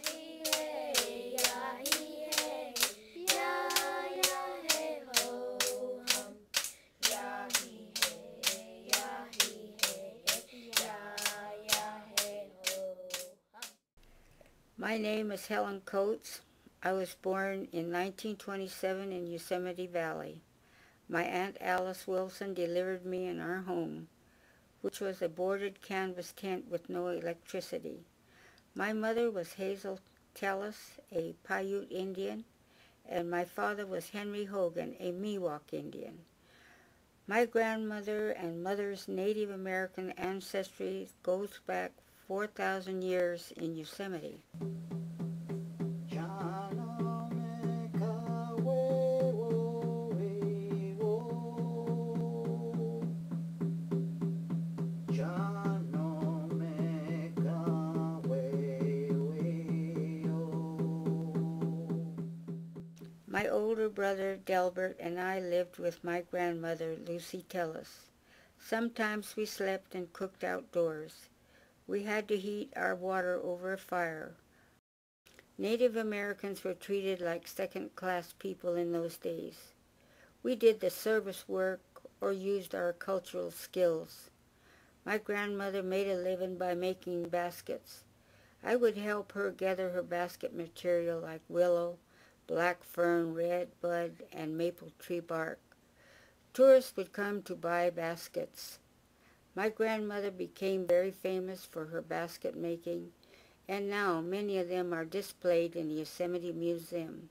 hee hey, ya hee hey, ya hey ho hum. Ya hee hey, ya hee hey, ya hey ho hum. My name is Helen Coats. I was born in 1927 in Yosemite Valley. My Aunt Alice Wilson delivered me in our home, which was a boarded canvas tent with no electricity. My mother was Hazel Tellis, a Paiute Indian, and my father was Helen Hogan, a Miwuk Indian. My grandmother and mother's Native American ancestry goes back 4,000 years in Yosemite. My older brother Delbert and I lived with my grandmother Lucy Tellis. Sometimes we slept and cooked outdoors. We had to heat our water over a fire. Native Americans were treated like second-class people in those days. We did the service work or used our cultural skills. My grandmother made a living by making baskets. I would help her gather her basket material like willow, black fern, red bud, and maple tree bark. Tourists would come to buy baskets. My grandmother became very famous for her basket making, and now many of them are displayed in the Yosemite Museum.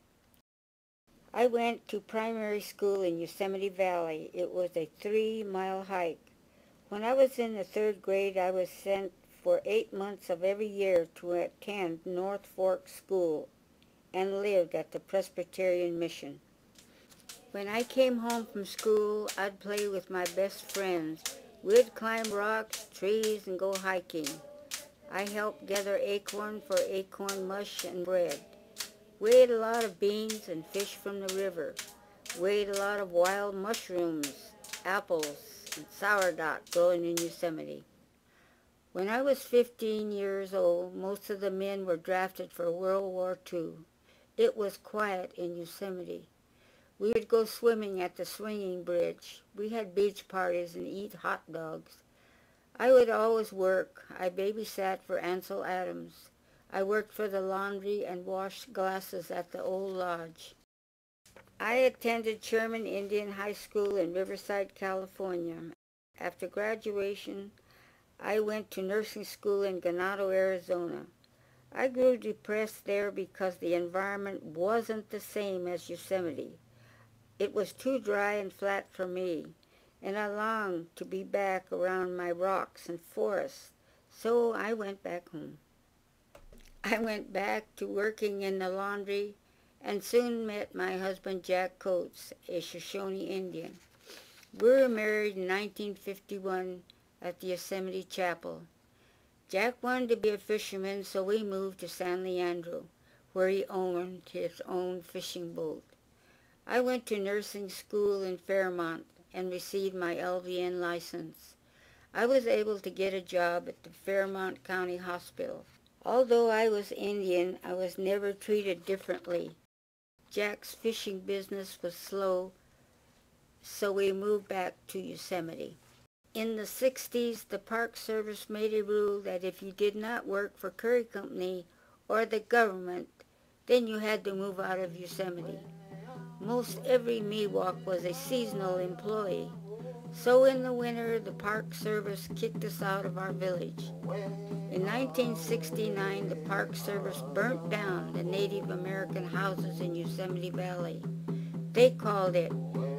I went to primary school in Yosemite Valley. It was a 3-mile hike. When I was in the 3rd grade, I was sent for 8 months of every year to attend North Fork School and lived at the Presbyterian Mission. When I came home from school, I'd play with my best friends. We'd climb rocks, trees, and go hiking. I helped gather acorn for acorn mush and bread. We ate a lot of beans and fish from the river. We ate a lot of wild mushrooms, apples, and sourdough growing in Yosemite. When I was 15 years old, most of the men were drafted for World War II. It was quiet in Yosemite. We would go swimming at the swinging bridge. We had beach parties and eat hot dogs. I would always work. I babysat for Ansel Adams. I worked for the laundry and washed glasses at the old lodge. I attended Sherman Indian High School in Riverside, California. After graduation, I went to nursing school in Ganado, Arizona. I grew depressed there because the environment wasn't the same as Yosemite. It was too dry and flat for me, and I longed to be back around my rocks and forests, so I went back home. I went back to working in the laundry and soon met my husband Jack Coats, a Shoshone Indian. We were married in 1951 at the Yosemite Chapel. Jack wanted to be a fisherman, so we moved to San Leandro, where he owned his own fishing boat. I went to nursing school in Fairmont and received my LVN license. I was able to get a job at the Fairmont County Hospital. Although I was Indian, I was never treated differently. Jack's fishing business was slow, so we moved back to Yosemite. In the 60s, the Park Service made a rule that if you did not work for Curry Company or the government, then you had to move out of Yosemite. Most every Miwuk was a seasonal employee, so in the winter the Park Service kicked us out of our village. In 1969, the Park Service burnt down the Native American houses in Yosemite Valley. They called it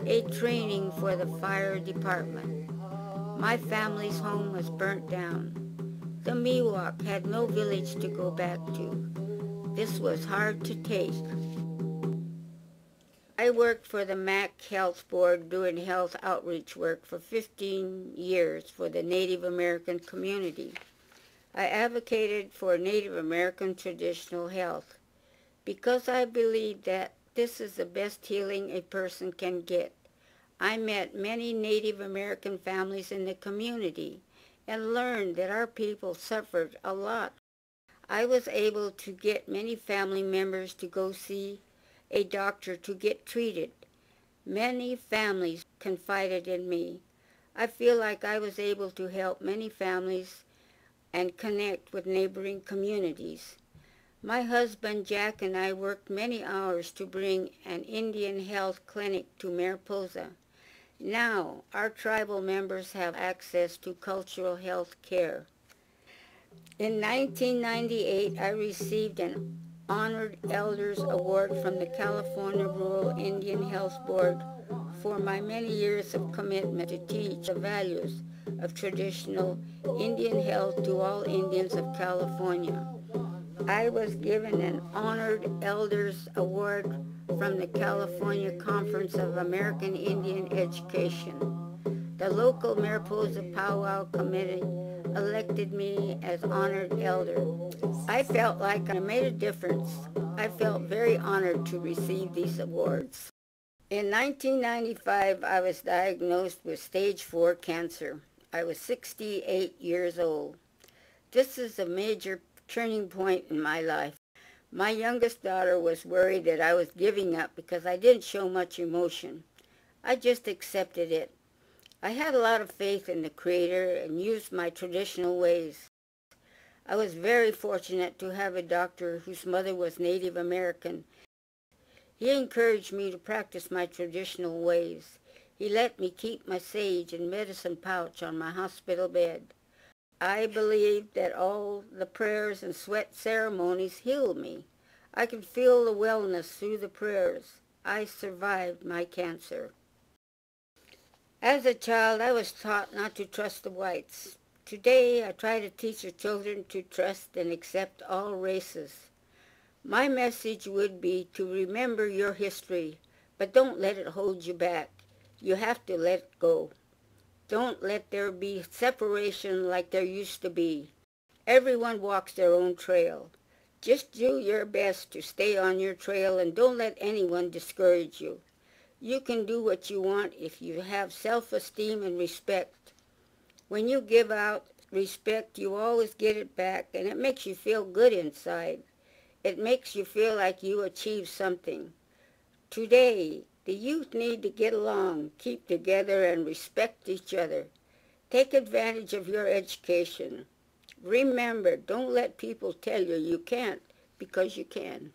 a training for the fire department. My family's home was burnt down. The Miwuk had no village to go back to. This was hard to take. I worked for the MAC Health Board doing health outreach work for 15 years for the Native American community. I advocated for Native American traditional health because I believe that this is the best healing a person can get. I met many Native American families in the community and learned that our people suffered a lot. I was able to get many family members to go see a doctor to get treated. Many families confided in me. I feel like I was able to help many families and connect with neighboring communities. My husband Jack and I worked many hours to bring an Indian health clinic to Mariposa. Now, our tribal members have access to cultural health care. In 1998, I received an Honored Elders Award from the California Rural Indian Health Board for my many years of commitment to teach the values of traditional Indian health to all Indians of California. I was given an Honored Elders Award from the California Conference of American Indian Education. The local Mariposa Powwow Committee elected me as Honored Elder. I felt like I made a difference. I felt very honored to receive these awards. In 1995, I was diagnosed with stage 4 cancer. I was 68 years old. This is a major turning point in my life. My youngest daughter was worried that I was giving up because I didn't show much emotion. I just accepted it. I had a lot of faith in the Creator and used my traditional ways. I was very fortunate to have a doctor whose mother was Native American. He encouraged me to practice my traditional ways. He let me keep my sage and medicine pouch on my hospital bed. I believed that all the prayers and sweat ceremonies healed me. I could feel the wellness through the prayers. I survived my cancer. As a child, I was taught not to trust the whites. Today, I try to teach the children to trust and accept all races. My message would be to remember your history, but don't let it hold you back. You have to let it go. Don't let there be separation like there used to be. Everyone walks their own trail. Just do your best to stay on your trail and don't let anyone discourage you. You can do what you want if you have self-esteem and respect. When you give out respect, you always get it back, and it makes you feel good inside. It makes you feel like you achieved something. Today, the youth need to get along, keep together, and respect each other. Take advantage of your education. Remember, don't let people tell you you can't, because you can.